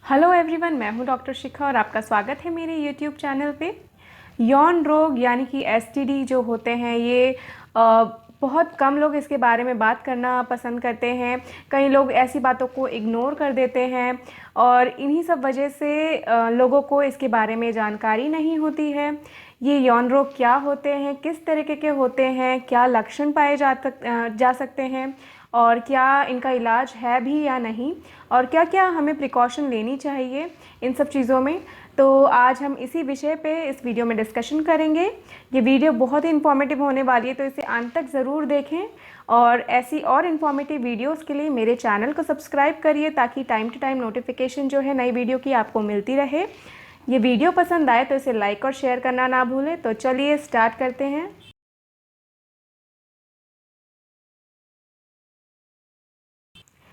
Hello everyone, मैं हूं doctor शिखा और आपका स्वागत है मेरे यूट्यूब चैनल पे। यौन रोग यानी कि एसटीडी जो होते हैं ये बहुत कम लोग इसके बारे में बात करना पसंद करते हैं। कई लोग ऐसी बातों को इग्नोर कर देते हैं और इन्हीं सब वजह से लोगों को इसके बारे में जानकारी नहीं होती है। ये यौन रोग क्या होते हैं, किस तरीके के होते हैं, क्या लक्षण पाए जा सकते हैं और क्या इनका इलाज है भी या नहीं, और क्या क्या हमें प्रिकॉशन लेनी चाहिए इन सब चीज़ों में। तो आज हम इसी विषय पे इस वीडियो में डिस्कशन करेंगे। ये वीडियो बहुत ही इन्फॉर्मेटिव होने वाली है, तो इसे अंत तक ज़रूर देखें और ऐसी और इन्फॉर्मेटिव वीडियोस के लिए मेरे चैनल को सब्सक्राइब करिए ताकि टाइम टू टाइम नोटिफिकेशन जो है नई वीडियो की आपको मिलती रहे। ये वीडियो पसंद आए तो इसे लाइक और शेयर करना ना भूलें। तो चलिए स्टार्ट करते हैं।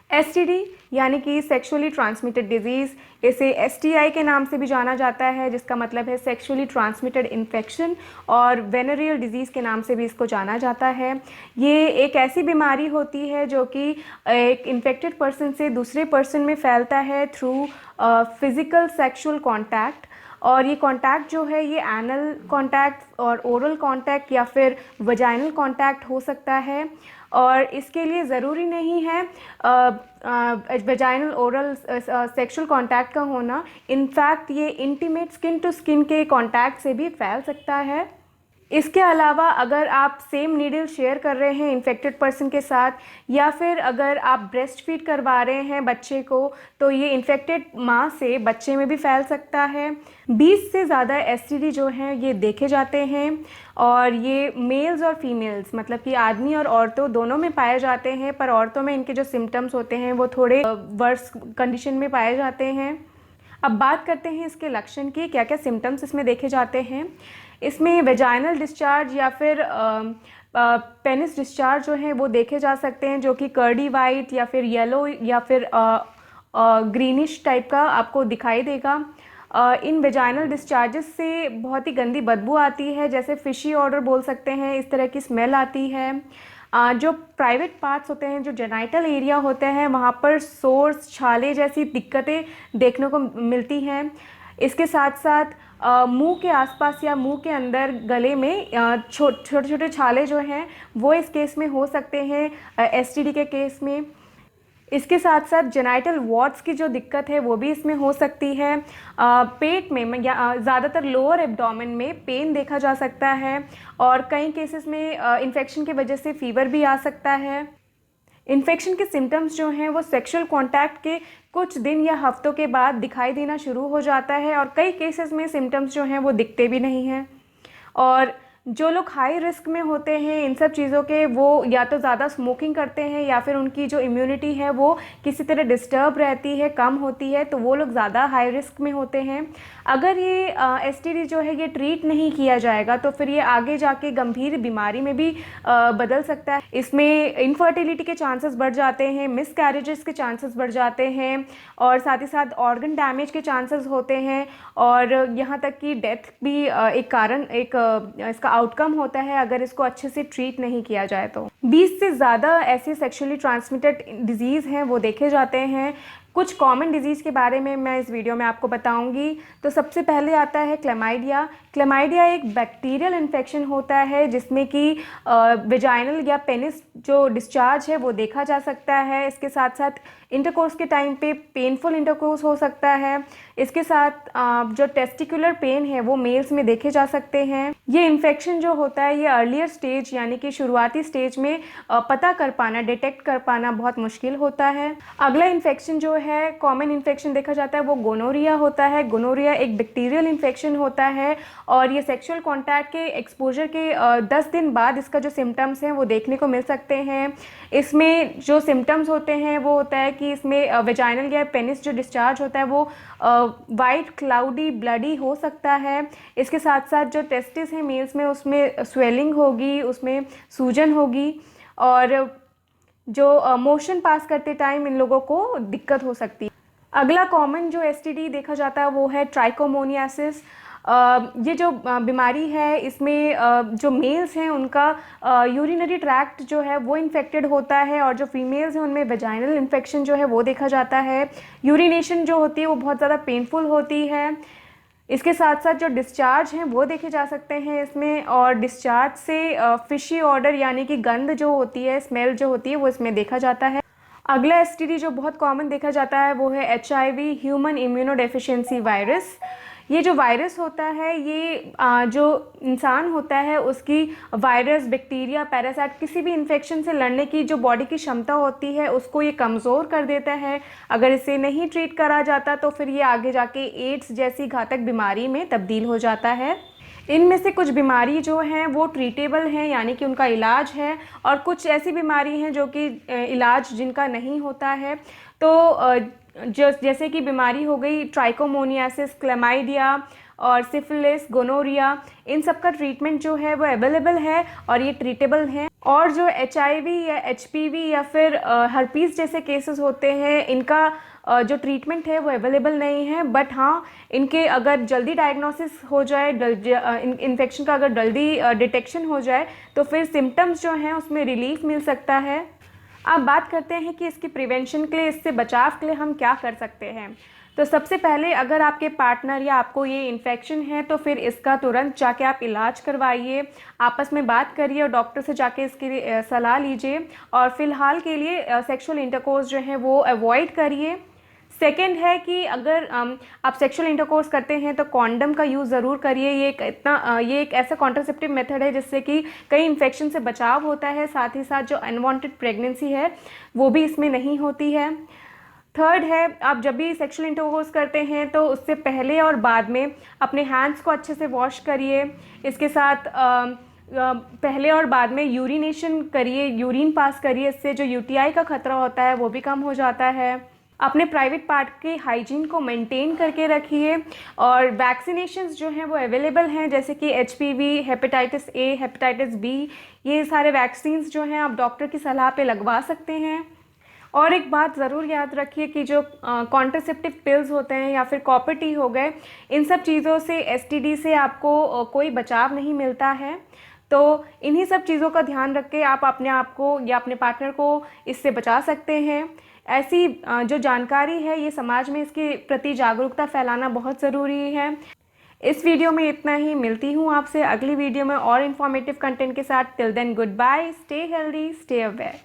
एसटीडी यानी कि सेक्सुअली ट्रांसमिटेड डिजीज़, इसे एसटीआई के नाम से भी जाना जाता है, जिसका मतलब है सेक्सुअली ट्रांसमिटेड इन्फेक्शन, और वेनेरियल डिजीज़ के नाम से भी इसको जाना जाता है। ये एक ऐसी बीमारी होती है जो कि एक इन्फेक्टेड पर्सन से दूसरे पर्सन में फैलता है थ्रू फिज़िकल सेक्सुअल कॉन्टैक्ट। और ये कांटेक्ट जो है ये एनल कांटेक्ट और ओरल कांटेक्ट या फिर वजाइनल कांटेक्ट हो सकता है। और इसके लिए ज़रूरी नहीं है वजाइनल ओरल सेक्सुअल कांटेक्ट का होना। इनफैक्ट ये इंटीमेट स्किन टू स्किन के कांटेक्ट से भी फैल सकता है। इसके अलावा अगर आप सेम नीडल शेयर कर रहे हैं इन्फेक्टेड पर्सन के साथ, या फिर अगर आप ब्रेस्ट फीड करवा रहे हैं बच्चे को, तो ये इन्फेक्टेड माँ से बच्चे में भी फैल सकता है। 20 से ज़्यादा एसटीडी जो हैं ये देखे जाते हैं और ये मेल्स और फीमेल्स मतलब कि आदमी और औरतों दोनों में पाए जाते हैं, पर औरतों में इनके जो सिम्टम्स होते हैं वो थोड़े वर्स कंडीशन में पाए जाते हैं। अब बात करते हैं इसके लक्षण की, क्या क्या सिम्टम्स इसमें देखे जाते हैं। इसमें वेजाइनल डिस्चार्ज या फिर पेनिस डिस्चार्ज जो है वो देखे जा सकते हैं, जो कि कर्डी वाइट या फिर येलो या फिर ग्रीनिश टाइप का आपको दिखाई देगा। इन वेजाइनल डिस्चार्जेस से बहुत ही गंदी बदबू आती है, जैसे फिशी ऑडर बोल सकते हैं, इस तरह की स्मेल आती है। जो प्राइवेट पार्ट्स होते हैं, जो जेनाइटल एरिया होते हैं, वहाँ पर सोर्स, छाले जैसी दिक्कतें देखने को मिलती हैं। इसके साथ साथ मुंह के आसपास या मुंह के अंदर गले में छोटे छोटे छाले जो हैं वो इस केस में हो सकते हैं, एसटीडी के केस में। इसके साथ साथ जेनाइटल वॉर्ड्स की जो दिक्कत है वो भी इसमें हो सकती है। पेट में या ज़्यादातर लोअर एब्डोमेन में पेन देखा जा सकता है और कई केसेस में इन्फेक्शन की वजह से फीवर भी आ सकता है। इन्फेक्शन के सिम्टम्स जो हैं वो सेक्सुअल कांटेक्ट के कुछ दिन या हफ्तों के बाद दिखाई देना शुरू हो जाता है और कई केसेस में सिम्टम्स जो हैं वो दिखते भी नहीं हैं। और जो लोग हाई रिस्क में होते हैं इन सब चीज़ों के, वो या तो ज़्यादा स्मोकिंग करते हैं या फिर उनकी जो इम्यूनिटी है वो किसी तरह डिस्टर्ब रहती है, कम होती है, तो वो लोग ज़्यादा हाई रिस्क में होते हैं। अगर ये एसटीडी जो है ये ट्रीट नहीं किया जाएगा तो फिर ये आगे जाके गंभीर बीमारी में भी बदल सकता है। इसमें इनफर्टिलिटी के चांसेस बढ़ जाते हैं, मिसकैरेजेस के चांसेस बढ़ जाते हैं और साथ ही साथ ऑर्गन डैमेज के चांसेस होते हैं और यहाँ तक कि डेथ भी एक कारण, इसका आउटकम होता है अगर इसको अच्छे से ट्रीट नहीं किया जाए तो। 20 से ज़्यादा ऐसे सेक्सुअली ट्रांसमिटेड डिजीज़ हैं वो देखे जाते हैं। कुछ कॉमन डिजीज़ के बारे में मैं इस वीडियो में आपको बताऊंगी। तो सबसे पहले आता है क्लेमाइडिया। क्लेमाइडिया एक बैक्टीरियल इन्फेक्शन होता है जिसमें कि वेजाइनल या पेनिस जो डिस्चार्ज है वो देखा जा सकता है। इसके साथ साथ इंटरकोर्स के टाइम पे पेनफुल इंटरकोर्स हो सकता है। इसके साथ जो टेस्टिकुलर पेन है वो मेल्स में देखे जा सकते हैं। ये इन्फेक्शन जो होता है ये अर्लियर स्टेज यानी कि शुरुआती स्टेज में पता कर पाना, डिटेक्ट कर पाना बहुत मुश्किल होता है। अगला इन्फेक्शन जो है, कॉमन इन्फेक्शन देखा जाता है वो गोनोरिया होता है। गोनोरिया एक बैक्टीरियल इन्फेक्शन होता है और ये सेक्सुअल कॉन्टैक्ट के एक्सपोजर के 10 दिन बाद इसका जो सिम्टम्स हैं वो देखने को मिल सकते हैं। इसमें जो सिम्टम्स होते हैं वो होता है कि इसमें वेजाइनल या पेनिस जो डिस्चार्ज होता है वो वाइट, क्लाउडी, ब्लडी हो सकता है। इसके साथ साथ जो टेस्टिस हैं मेल्स में उसमें स्वेलिंग होगी, उसमें सूजन होगी और जो मोशन पास करते टाइम इन लोगों को दिक्कत हो सकती है। अगला कॉमन जो एसटीडी देखा जाता है वो है ट्राइकोमोनियासिस। ये जो बीमारी है इसमें जो मेल्स हैं उनका यूरिनरी ट्रैक्ट जो है वो इन्फेक्टेड होता है और जो फीमेल्स हैं उनमें वेजाइनल इन्फेक्शन जो है वो देखा जाता है। यूरिनेशन जो होती है वो बहुत ज़्यादा पेनफुल होती है। इसके साथ साथ जो डिस्चार्ज हैं वो देखे जा सकते हैं इसमें, और डिस्चार्ज से फिशी ऑडर यानी कि गंध जो होती है, स्मेल जो होती है वो इसमें देखा जाता है। अगला एसटीडी जो बहुत कॉमन देखा जाता है वो है HIV, ह्यूमन इम्यूनोडेफिशिएंसी वायरस। ये जो वायरस होता है ये जो इंसान होता है उसकी वायरस, बैक्टीरिया, पैरासाइट किसी भी इन्फेक्शन से लड़ने की जो बॉडी की क्षमता होती है उसको ये कमज़ोर कर देता है। अगर इसे नहीं ट्रीट करा जाता तो फिर ये आगे जाके एड्स जैसी घातक बीमारी में तब्दील हो जाता है। इनमें से कुछ बीमारी जो हैं वो ट्रीटेबल हैं यानी कि उनका इलाज है, और कुछ ऐसी बीमारी हैं जो कि इलाज जिनका नहीं होता है। तो जैसे कि बीमारी हो गई ट्राइकोमोनियासिस, क्लैमाइडिया और सिफिलिस, गोनोरिया, इन सब का ट्रीटमेंट जो है वो अवेलेबल है और ये ट्रीटेबल हैं। और जो HIV या HPV या फिर हर्पीस जैसे केसेस होते हैं इनका जो ट्रीटमेंट है वो अवेलेबल नहीं है, बट हाँ इनके अगर जल्दी डायग्नोसिस हो जाए, इन्फेक्शन का अगर जल्दी डिटेक्शन हो जाए तो फिर सिम्टम्स जो हैं उसमें रिलीफ मिल सकता है। अब बात करते हैं कि इसकी प्रिवेंशन के लिए, इससे बचाव के लिए हम क्या कर सकते हैं। तो सबसे पहले अगर आपके पार्टनर या आपको ये इन्फेक्शन है तो फिर इसका तुरंत जाके आप इलाज करवाइए, आपस में बात करिए और डॉक्टर से जाके इसकी सलाह लीजिए। और फ़िलहाल के लिए सेक्सुअल इंटरकोर्स जो है वो अवॉइड करिए। सेकेंड है कि अगर आप सेक्सुअल इंटरकोर्स करते हैं तो कॉन्डम का यूज़ ज़रूर करिए। ये एक ऐसा कॉन्ट्रासेप्टिव मेथड है जिससे कि कई इन्फेक्शन से बचाव होता है, साथ ही साथ जो अनवांटेड प्रेगनेंसी है वो भी इसमें नहीं होती है। थर्ड है, आप जब भी सेक्सुअल इंटरकोर्स करते हैं तो उससे पहले और बाद में अपने हैंड्स को अच्छे से वॉश करिए। इसके साथ पहले और बाद में यूरिनेशन करिए, यूरिन पास करिए, इससे जो UTI का खतरा होता है वो भी कम हो जाता है। अपने प्राइवेट पार्ट के हाइजीन को मेंटेन करके रखिए। और वैक्सीनेशंस जो हैं वो अवेलेबल हैं, जैसे कि HPV, hepatitis A, hepatitis B, ये सारे वैक्सीन्स जो हैं आप डॉक्टर की सलाह पे लगवा सकते हैं। और एक बात ज़रूर याद रखिए कि जो कॉन्ट्रासेप्टिव पिल्स होते हैं या फिर कॉपर टी हो गए, इन सब चीज़ों से STD से आपको कोई बचाव नहीं मिलता है। तो इन्हीं सब चीज़ों का ध्यान रख के आप अपने आप को या अपने पार्टनर को इससे बचा सकते हैं। ऐसी जो जानकारी है ये समाज में इसके प्रति जागरूकता फैलाना बहुत ज़रूरी है। इस वीडियो में इतना ही। मिलती हूँ आपसे अगली वीडियो में और इन्फॉर्मेटिव कंटेंट के साथ। Till then good bye, stay healthy, stay aware.